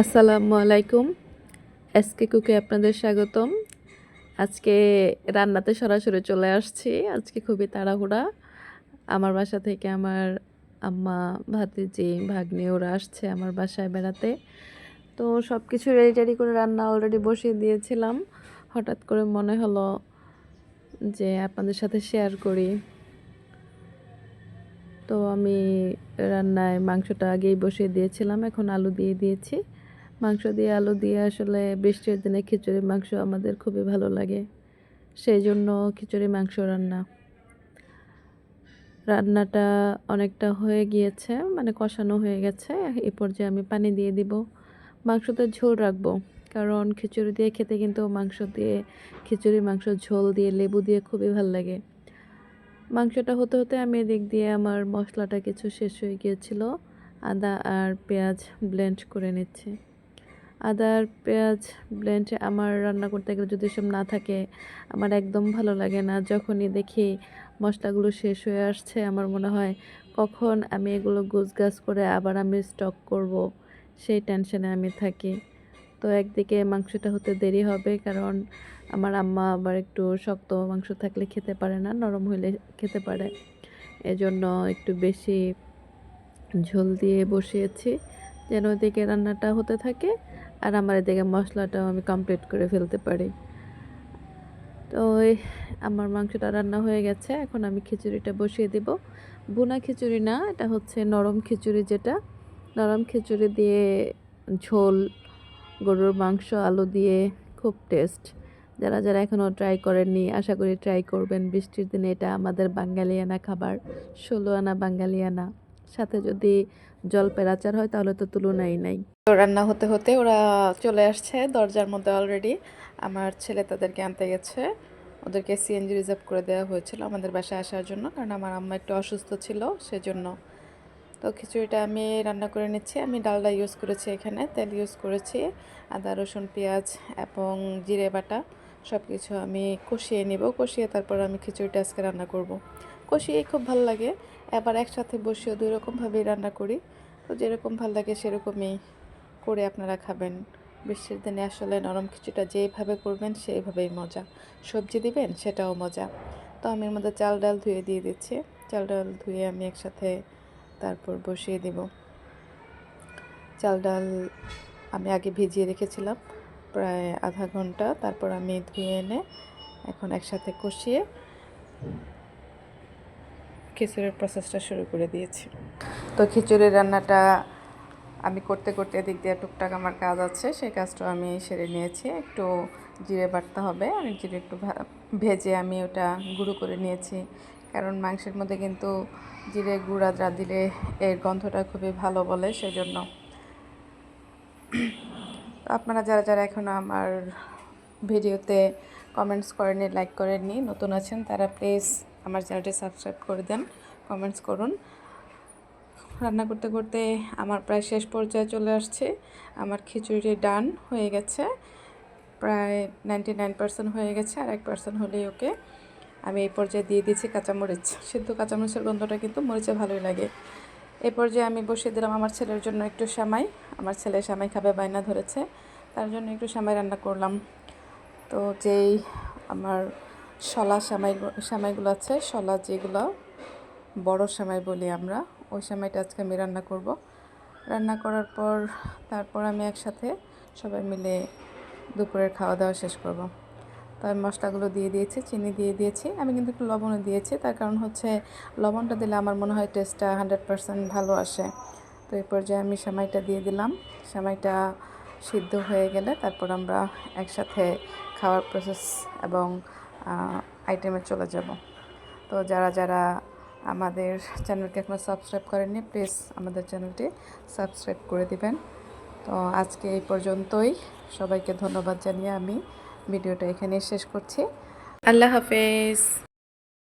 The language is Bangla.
আসসালামু আলাইকুম। এসকে কুকে আপনাদের স্বাগতম। আজকে রান্নাতে সরাসরি চলে আসছি। আজকে খুবই তাড়াহুড়া। আমার বাসা থেকে আমার আম্মা, ভাতিজি, ভাগ্নি ওরা আসছে আমার বাসায় বেড়াতে। তো সব কিছু রেডি করে রান্না অলরেডি বসিয়ে দিয়েছিলাম। হঠাৎ করে মনে হলো যে আপনাদের সাথে শেয়ার করি। তো আমি রান্নায় মাংসটা আগেই বসিয়ে দিয়েছিলাম, এখন আলু দিয়ে দিয়েছি। মাংস দিয়ে আলু দিয়ে আসলে বৃষ্টির দিনে খিচুড়ি মাংস আমাদের খুবই ভালো লাগে, সেই জন্য খিচুড়ি মাংস রান্নাটা অনেকটা হয়ে গিয়েছে, মানে কষানো হয়ে গেছে। এই পর্যায়ে আমি পানি দিয়ে দিব। মাংসতে ঝোল রাখবো, কারণ খিচুড়ি দিয়ে খেতে কিন্তু মাংস দিয়ে খিচুড়ি মাংস ঝোল দিয়ে লেবু দিয়ে খুবই ভালো লাগে। মাংসটা হতে হতে আমি এদিক দিয়ে আমার মশলাটা কিছু শেষ হয়ে গিয়েছিল। আদা আর পেঁয়াজ ব্লেন্ড করে নিচ্ছি। আদা আর পেঁয়াজ ব্লেন্ড আমার রান্না করতে গেলে যদি সব না থাকে আমার একদম ভালো লাগে না। যখনই দেখি মশলাগুলো শেষ হয়ে আসছে আমার মনে হয় কখন আমি এগুলো গোছগাছ করে আবার আমি স্টক করব, সেই টেনশনে আমি থাকি। তো একদিকে মাংসটা হতে দেরি হবে, কারণ আমার আম্মা আবার একটু শক্ত মাংস থাকলে খেতে পারে না, নরম হইলে খেতে পারে। এজন্য একটু বেশি ঝোল দিয়ে বসিয়েছি, যেন ওদিকে রান্নাটা হতে থাকে আর আমার এদিকে মশলাটাও আমি কমপ্লিট করে ফেলতে পারি। তো আমার মাংসটা রান্না হয়ে গেছে, এখন আমি খিচুড়িটা বসিয়ে দেব। ভুনা খিচুড়ি না, এটা হচ্ছে নরম খিচুড়ি, যেটা নরম খিচুড়ি দিয়ে ঝোল, গরুর মাংস আলু দিয়ে খুব টেস্ট। যারা যারা এখনও ট্রাই করেননি আশা করি ট্রাই করবেন। বৃষ্টির দিনে এটা আমাদের বাঙালিয়ানা খাবার, 16 আনা বাঙালিয়ানা। সাথে যদি জলপের আচার হয় তাহলে তো তুলনাই নাই। তো রান্না হতে হতে ওরা চলে আসছে দরজার মধ্যে অলরেডি। আমার ছেলে তাদেরকে আনতে গেছে। ওদেরকে সিএনজি রিজার্ভ করে দেওয়া হয়েছিল আমাদের বাসায় আসার জন্য, কারণ আমার আম্মা একটু অসুস্থ ছিল সেজন্য। তো খিচুড়িটা আমি রান্না করে নিচ্ছি। আমি ডালডা ইউজ করেছি, এখানে তেল ইউজ করেছি, আদা রসুন পেঁয়াজ এবং জিরে বাটা সব কিছু আমি কষিয়ে নিব। কষিয়ে তারপর আমি খিচুড়িটা আজকে রান্না করব। কষিয়ে খুব ভালো লাগে, এবার একসাথে বসিয়ে দুই রকমভাবেই রান্না করি। তো যেরকম ভালো লাগে সেরকমই করে আপনারা খাবেন। বৃষ্টির দিনে আসলে নরম খিচুড়িটা যেইভাবে করবেন সেইভাবেই মজা, সবজি দিবেন সেটাও মজা। তো আমি এর মধ্যে চাল ডাল ধুয়ে দিয়ে দিচ্ছি। চাল ডাল ধুয়ে আমি একসাথে তারপর বসিয়ে দেব। চাল ডাল আমি আগে ভিজিয়ে রেখেছিলাম প্রায় আধা ঘন্টা, তারপর আমি ধুয়ে এনে এখন একসাথে কষিয়ে খিচুড়ির প্রসেসটা শুরু করে দিয়েছি। তো খিচুড়ির রান্নাটা আমি করতে করতে এদিক দিয়ে টুকটাক আমার কাজ আছে, সেই কাজটাও আমি সেরে নিয়েছি। একটু জিরে বাটতে হবে, আমি জিরে একটু ভেজে আমি ওটা গুঁড়ো করে নিয়েছি, কারণ মাংসের মধ্যে কিন্তু জিরে গুঁড়া দিলে এর গন্ধটা খুবই ভালো বলে, সেজন্য। আপনারা যারা যারা এখনও আমার ভিডিওতে কমেন্টস করেননি, লাইক করেননি, নতুন আছেন, তারা প্লিজ আমার চ্যানেলটি সাবস্ক্রাইব করে দেন, কমেন্টস করুন। রান্না করতে করতে আমার প্রায় শেষ পর্যায়ে চলে আসছে। আমার খিচুড়ি ডান হয়ে গেছে, প্রায় 99% হয়ে গেছে, আর 1% হলেই ওকে। আমি এই পর্যায়ে দিয়ে দিয়েছি কাঁচামরিচ। সিদ্ধ কাঁচামরিচের গন্ধটা কিন্তু মরিচে ভালোই লাগে। এই পর্যায়ে আমি বসিয়ে দিলাম আমার ছেলের জন্য একটু সেমাই। আমার ছেলে সেমাই খাবে বায়না ধরেছে, তার জন্য একটু সেমাই রান্না করলাম। তো যেই আমার শলা সেমাইগুলো আছে, শলা যেগুলো বড় সেমাই বলি আমরা, ওই সেমাইটা আজকে আমি রান্না করব। রান্না করার পর তারপর আমি একসাথে সবাই মিলে দুপুরের খাওয়া দাওয়া শেষ করব। তো আমি মশলাগুলো দিয়ে দিয়েছি, চিনি দিয়ে দিয়েছি, আমি কিন্তু একটু লবণও দিয়েছি। তার কারণ হচ্ছে লবণটা দিলে আমার মনে হয় টেস্টটা 100% ভালো আসে। তো এই পর্যায়ে আমি সেমাইটা দিয়ে দিলাম। সেমাইটা সিদ্ধ হয়ে গেলে তারপর আমরা একসাথে খাওয়ার প্রসেস এবং আইটেমে চলে যাব। তো যারা যারা আমাদের চ্যানেলকে এখনও সাবস্ক্রাইব করেননি প্লিজ আমাদের চ্যানেলটি সাবস্ক্রাইব করে দিবেন। তো আজকে এই পর্যন্তই, সবাইকে ধন্যবাদ জানিয়ে আমি ভিডিওটা এখানে শেষ করছি। আল্লাহ হাফেজ।